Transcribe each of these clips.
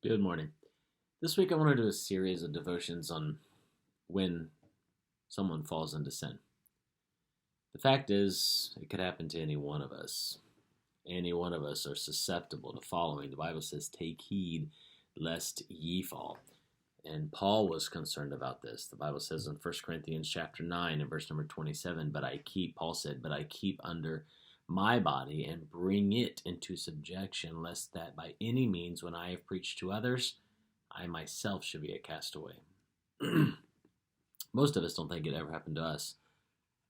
Good morning. This week I want to do a series of devotions on when someone falls into sin. The fact is, it could happen to any one of us. Any one of us are susceptible to following. The Bible says, "Take heed lest ye fall." And Paul was concerned about this. The Bible says in 1 Corinthians chapter 9 and verse number 27, Paul said, but I keep under my body and bring it into subjection, lest that by any means when I have preached to others, I myself should be a castaway. Most of us don't think it ever happened to us,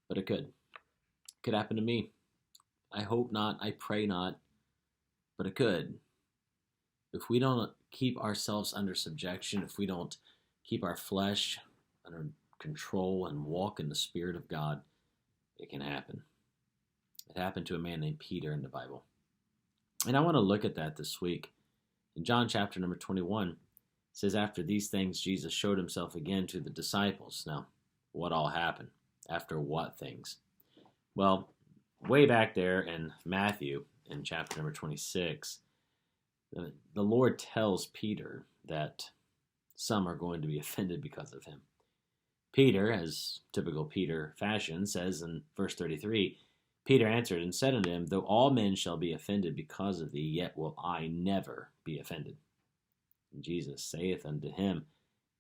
but it could. It could happen to me. I hope not. I pray not, but it could. If we don't keep ourselves under subjection, if we don't keep our flesh under control and walk in the Spirit of God, it can happen. It happened to a man named Peter in the Bible. And I want to look at that this week. In John chapter number 21, it says, after these things, Jesus showed himself again to the disciples. Now, what all happened? After what things? Well, way back there in Matthew, in chapter number 26, the Lord tells Peter that some are going to be offended because of him. Peter, as typical Peter fashion, says in verse 33, Peter answered and said unto him, though all men shall be offended because of thee, yet will I never be offended. And Jesus saith unto him,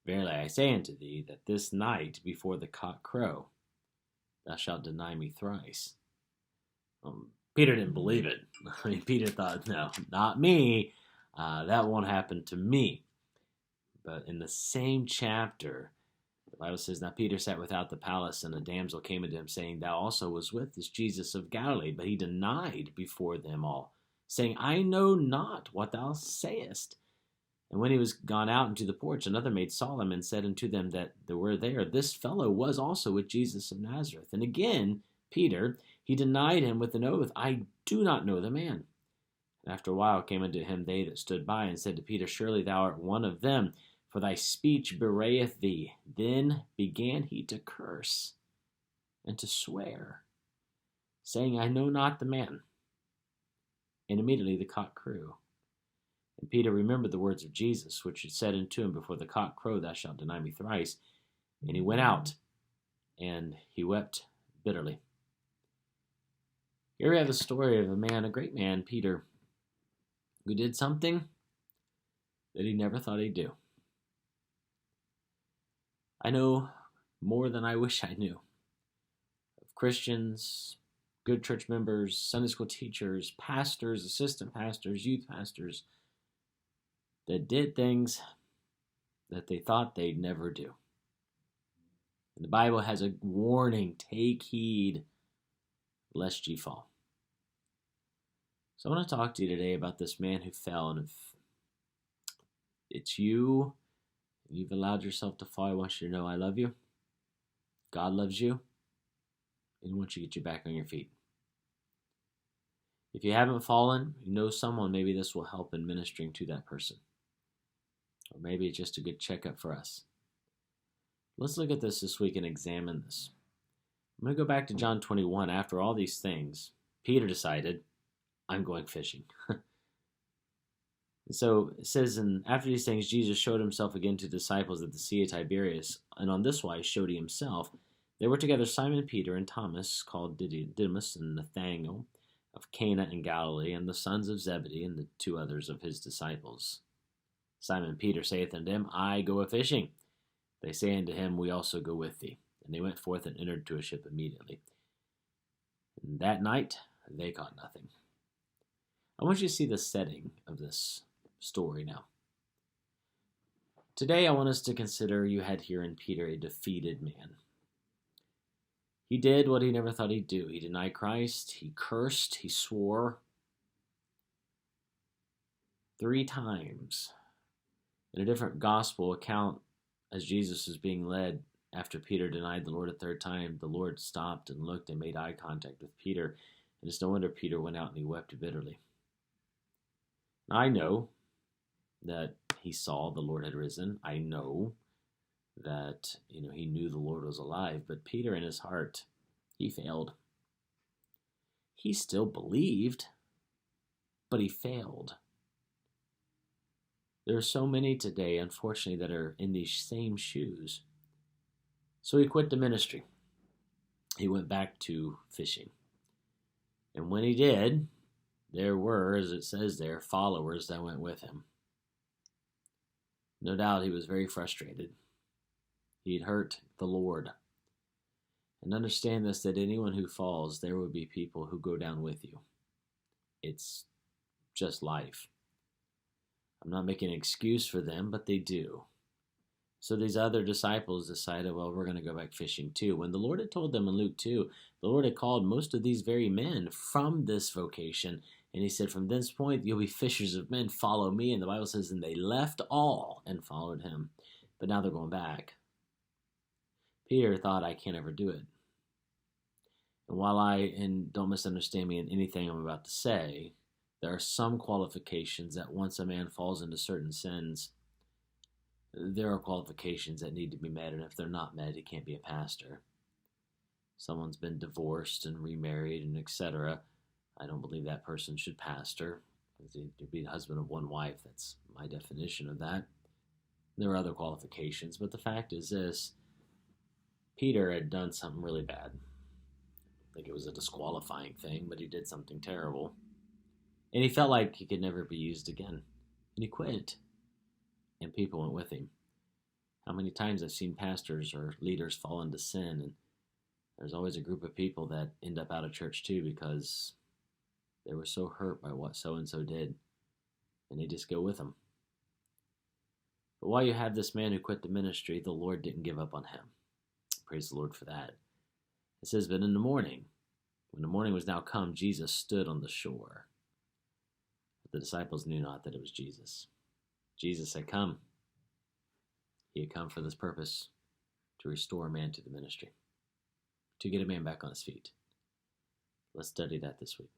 verily I say unto thee, that this night before the cock crow, thou shalt deny me thrice. Peter didn't believe it. Peter thought, no, not me. That won't happen to me. But in the same chapter, the Bible says, now Peter sat without the palace, and a damsel came unto him, saying, thou also was with this Jesus of Galilee. But he denied before them all, saying, I know not what thou sayest. And when he was gone out into the porch, another maid saw him, and said unto them that were there, this fellow was also with Jesus of Nazareth. And again, Peter, he denied him with an oath, I do not know the man. And after a while came unto him they that stood by, and said to Peter, surely thou art one of them, for thy speech bewrayeth thee. Then began he to curse and to swear, saying, I know not the man. And immediately the cock crew. And Peter remembered the words of Jesus, which he said unto him, before the cock crow, thou shalt deny me thrice. And he went out, and he wept bitterly. Here we have the story of a man, a great man, Peter, who did something that he never thought he'd do. I know more than I wish I knew of Christians, good church members, Sunday school teachers, pastors, assistant pastors, youth pastors that did things that they thought they'd never do. And the Bible has a warning, take heed lest ye fall. So I want to talk to you today about this man who fell, and if it's you, you've allowed yourself to fall, I want you to know I love you. God loves you. And He wants you to get you back on your feet. If you haven't fallen, you know someone, maybe this will help in ministering to that person. Or maybe it's just a good checkup for us. Let's look at this week and examine this. I'm going to go back to John 21. After all these things, Peter decided, I'm going fishing. So it says, and after these things, Jesus showed himself again to disciples at the Sea of Tiberias, and on this wise showed he himself. There were together Simon Peter and Thomas, called Didymus, and Nathanael of Cana in Galilee, and the sons of Zebedee, and the two others of his disciples. Simon Peter saith unto him, I go a fishing. They say unto him, we also go with thee. And they went forth and entered to a ship immediately. And that night they caught nothing. I want you to see the setting of this story now. Today I want us to consider you had here in Peter a defeated man. He did what he never thought he'd do. He denied Christ, he cursed, he swore 3 times. In a different gospel account, as Jesus was being led after Peter denied the Lord a 3rd time, the Lord stopped and looked and made eye contact with Peter. And it's no wonder Peter went out and he wept bitterly. Now, I know that he saw the Lord had risen. I know that, he knew the Lord was alive. But Peter in his heart, he failed. He still believed, but he failed. There are so many today, unfortunately, that are in these same shoes. So he quit the ministry. He went back to fishing. And when he did, there were, as it says there, followers that went with him. No doubt he was very frustrated. He'd hurt the Lord. And understand this, that anyone who falls, there will be people who go down with you. It's just life. I'm not making an excuse for them, but they do. So these other disciples decided, well, we're going to go back fishing too. When the Lord had told them in Luke 2, the Lord had called most of these very men from this vocation. And he said, from this point, you'll be fishers of men, follow me. And the Bible says, and they left all and followed him. But now they're going back. Peter thought, I can't ever do it. And while and don't misunderstand me in anything I'm about to say, there are some qualifications that once a man falls into certain sins, there are qualifications that need to be met, and if they're not met, he can't be a pastor. Someone's been divorced and remarried and etc. I don't believe that person should pastor. To be the husband of one wife, that's my definition of that. There are other qualifications, but the fact is this: Peter had done something really bad. I think it was a disqualifying thing, but he did something terrible. And he felt like he could never be used again. And he quit. And people went with him. How many times I've seen pastors or leaders fall into sin, and there's always a group of people that end up out of church too because they were so hurt by what so-and-so did, and they just go with them. But while you have this man who quit the ministry, the Lord didn't give up on him. Praise the Lord for that. It says, but in the morning, when the morning was now come, Jesus stood on the shore. But the disciples knew not that it was Jesus. Jesus had come. He had come for this purpose, to restore a man to the ministry, to get a man back on his feet. Let's study that this week.